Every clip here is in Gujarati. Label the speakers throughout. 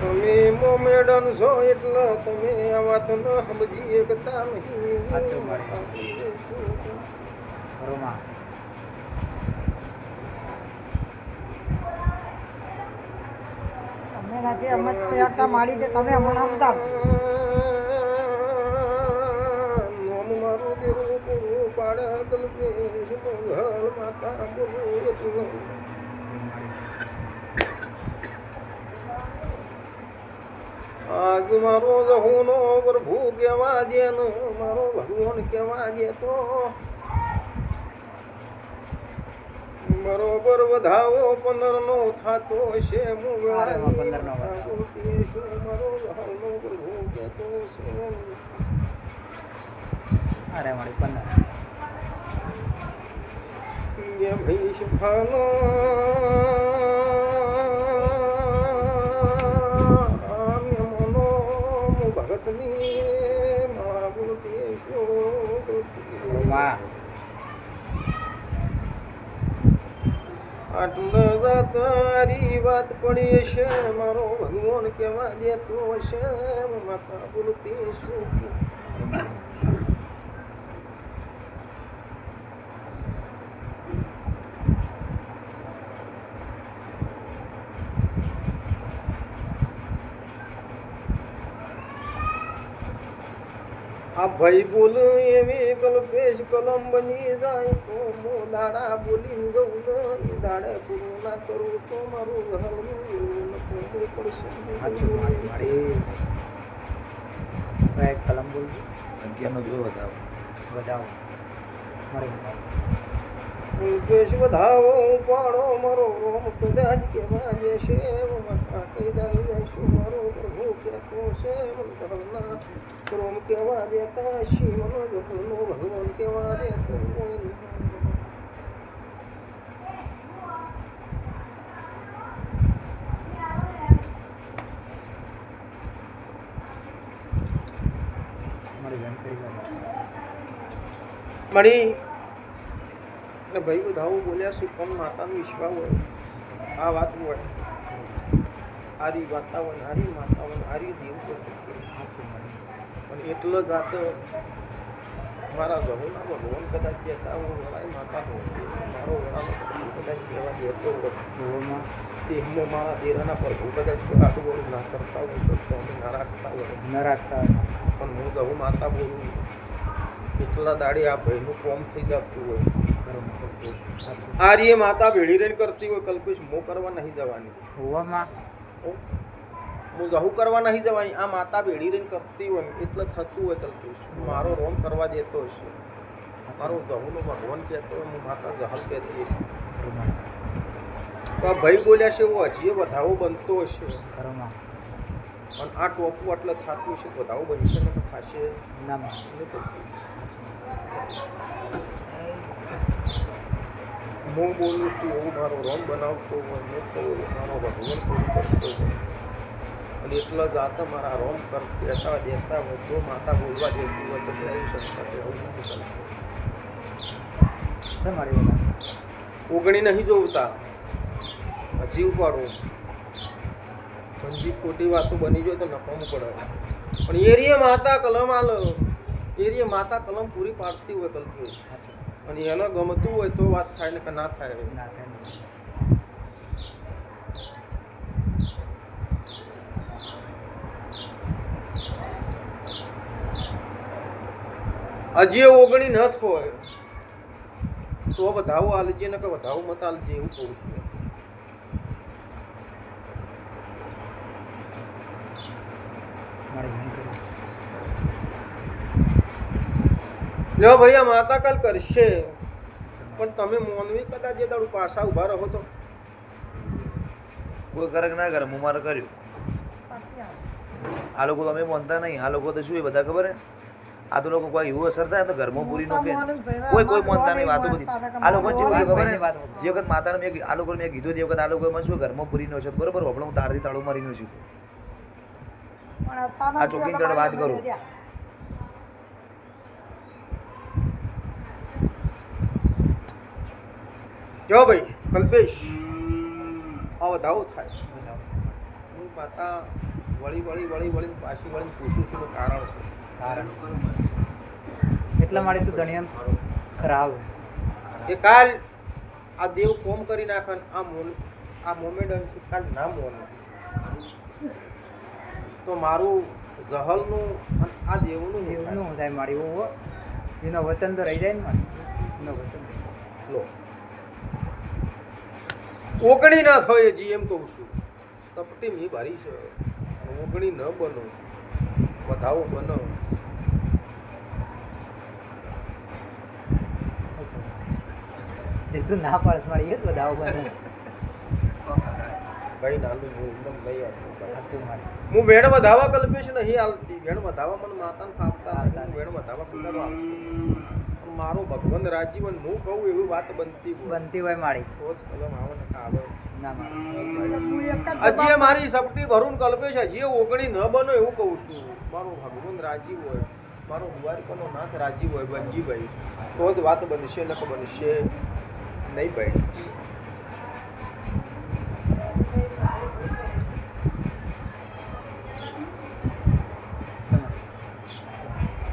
Speaker 1: તમે મોમેડન છો એટલે તમે આ વાત ન સમજી એકતા નહીં.
Speaker 2: સાચું મારી રોમા
Speaker 3: અમે નથી અમે તૈયાર મારી દે તમે અમને સમજાવ
Speaker 1: નોમ મારું દેરું પૂરું પાડે કલ્પેશ મંગળ માતા બોલું એટલું. આજ મારો જહુનો પ્રભુ કેવા દે ને મારો ભગવાન કેવા દે તો બરોબર વધાવો 15 નો થાતો છે
Speaker 2: અરે વાહ, 15 નો
Speaker 1: મારો જહુનો પ્રભુ કેતો છે.
Speaker 2: અરે મારી 15
Speaker 1: ये भाई सुखानो आम्य मनो भगतनी महाभूति
Speaker 2: રોમા
Speaker 1: આટલો તારી વાત પડી છે મારો ભગવાન કેવા દેતો છે માતા બોલતી શું. આ ભાઈ બોલ એવી કલ્પેશ કલમ બની જાય તો હું દાડા બોલીને જઉં ને એ દાડે પૂરું ના કરું તો મારું હલવું પડશે.
Speaker 2: સાચું મારી એક કલમ બોલજો
Speaker 4: 11 નો જો બતાવો.
Speaker 2: બતાવો મારી
Speaker 1: કલ્પેશ વધાવો ઉપાડો મારો રોમ કદાચ કેવા જશે કઈ દાડી જઈશું મારો પ્રભુ કહેતો છે મંતરના રોમ કેવા દેતા શિવ નો ભગવાન કેવા દેતો હોય ને.
Speaker 2: મારી બેન કરી
Speaker 1: મળી એટલે ભાઈ બધાઓ બોલ્યા શું પણ માતાનો વિશ્વાસ હોય આ વાત હોય હારી વાતાવરણ હારી માતાવરણ હારી દેવ પણ એટલો જ આ તો મારા જહોના ભગવાન કદાચ કહેતા હું વડાઈ માતા હોઉં મારો વડાનો પ્રભુ કદાચ કહેવા દેતો હોય
Speaker 2: રોમા
Speaker 1: દેહમાં મારા દેરાના પ્રભુ કદાચ આટલું ના કરતા હોય તો અમે ના રાખતા હોય
Speaker 2: ન રાખતા
Speaker 1: પણ હું જહું માતા બોલું એટલા દાડી આ ભાઈનું કોમ થઈ જતું હોય. આ રીએ માતા ભેળી રહીને કરતી હોય કલ્પેશ મો કરવા નહીં જવાની
Speaker 2: હોવામાં
Speaker 1: હું જહુ કરવા નહીં જવાની આ માતા ભેળી રહીને કરતી હોય એટલે થતું હોય કલ્પેશ મારો રોમ કરવા દેતો હશે મારો જહુનો ભગવાન કહેતો હોય હું માતા જહલ કહેતી હશે તો આ ભાઈ બોલ્યા છે એવો હજી વધાવો બનતો હશે
Speaker 2: ઘરમાં
Speaker 1: અને આ ટોપું એટલે થતું હશે વધાવો બનશે ને થશે
Speaker 2: ના
Speaker 1: નહીં થતું. હું બોલું છું એવું મારો રોમ બનાવતો હોય મેં તો મારો ભગવાન પૂરું કરતો હોય અને એટલા જ આતા મારા રોમ કહેતા દેતા હોય જો માતા બોલવા દેતી હોય તો એવું સંસ્કાર એવું નથી કરતું.
Speaker 2: સર મારી બેન
Speaker 1: ઓગણી નહીં જોવતા હજી ઉપાડું સમજી ખોટી વાતો બની જાય તો નફામાં પડે પણ એરીએ માતા કલમ આલ એરીએ માતા કલમ પૂરી પાડતી હોય કલ્પી અને એને ગમતું હોય તો વાત થાય ને કે ના થાય.
Speaker 2: ના થાય
Speaker 1: હજી ઓગણી ન હોય તો વધાવો આલજે ને કે વધાવો મત આલજે એવું કહું છું.
Speaker 2: મારી બેન કરી
Speaker 1: લ્યો ભાઈ આ માતા કાલ કરશે પણ તમે મોનવી કદાચ એ દાડું પાછા ઊભા રહો તો
Speaker 4: કોઈ કરે કે ના કરે હું મારે કર્યું. આ લોકો તો અમે માનતા નહીં. આ લોકો તો શું એ બધા ખબર હે આ તો લોકો કોઈ એવું અસર થાય તો ઘરમાં પૂરી નો કે કોઈ માનતા નહીં વાતો બધી. આ લોકો જેવું ખબર હે જે વખત માતાને મેં આ લોકો મેં કીધું તે વખત આ લોકો મને શું ઘરમાં પૂરી નો છે બરોબર આપણે હું તારથી તાળું મારી નો છું આ ચોકીની જોડે વાત કરું. જો ભાઈ કલ્પેશ આ વધાવો થાય
Speaker 1: હું માતા વળી પાછી વળીને પૂછું છું કારણ છે
Speaker 2: કારણ એટલા માટે તું ધણિયન ખરાબ
Speaker 1: કે કાલ આ દેવ કોમ કરી નાખે ને આ મોમેડન કાલ ના મોન તો મારું જહલનું અને આ દેવનું
Speaker 2: એવું ન થાય મારી એવું એનો વચન તો રહી જાય ને મારે એનો વચન
Speaker 1: લો ઓગણી ના થાય જી એમ કહું છું તપટી મી ભારી છે ઓગણી ન બનો વધાવો બનો
Speaker 2: જે તું ના પાડસ મારી એ જ બધાઓ બને છે
Speaker 1: ભાઈ નાનું હું એકદમ નહીં આવતું
Speaker 2: સાચું મારી
Speaker 1: હું વેણ વધાવા કલ્પેશ નહીં હાલતી વેણ વધાવા મને માતાને ફાવતા નથી. હું વેણ વધાવા કુદારો હાલતી મારો ભગવાન રાજીવન હું કહું એવી વાત બનતી હોય
Speaker 2: બનતી હોય મારી
Speaker 1: તો જ કલમ આવે ને આવે
Speaker 2: ના મારી
Speaker 3: હું એક જ
Speaker 1: હજી મારી સપટી ભरून કલ્પેશ હજી ઓગણી ન બનો એવું કહું છું મારો ભગવાન રાજી હોય મારો દ્વારકાનો નાથ રાજી હોય બંજીભાઈ તો જ વાત બનશે ન તો બનશે નહીં ભાઈ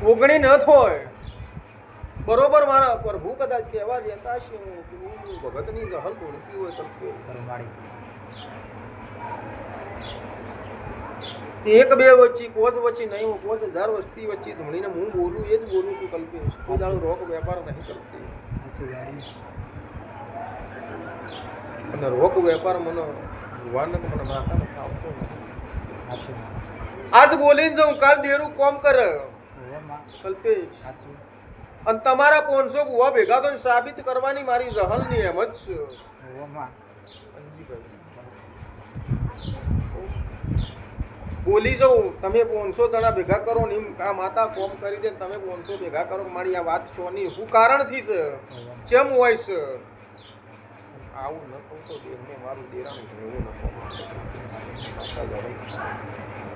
Speaker 1: ઓગણી ન થોય બરોબર મારા પ્રભુ કદાચ કહેવા દેતા છે હું ભગતની જહલ તોડતી હોય તલકે
Speaker 2: ખરું મારી
Speaker 1: એક બે વચ્ચે કોચ વચ્ચે નહીં હું 5000 વસ્તી વચ્ચે ધોણીને હું બોલું એ જ બોલું છું કલ્પેશ કોઈ દાડો રોગ વેપાર નહીં કરતી
Speaker 2: સાચું મારી
Speaker 1: અને રોગ વેપાર મને ભગવાનને મને માતાને ફાવતો નથી
Speaker 2: સાચું
Speaker 1: આજ બોલીને જાઉં કાલ દેરું કોમ કરે
Speaker 2: હવે માં
Speaker 1: કલ્પેશ
Speaker 2: સાચું
Speaker 1: અને તમારા 500 ગુવા ભેગા તો સાબિત કરવાની મારી જહલની એમ જ છે
Speaker 2: હવે માં
Speaker 1: બોલી જાઉં તમે 500 જણા ભેગા કરો ને એમ આ માતા કોમ કરી દે ને તમે 500 ભેગા કરો મારી આ વાત છો નહીં શું કારણથી છે કેમ હોય છે આવું ન કહું તો દેહને મારું દેરાનું એવું ન કહું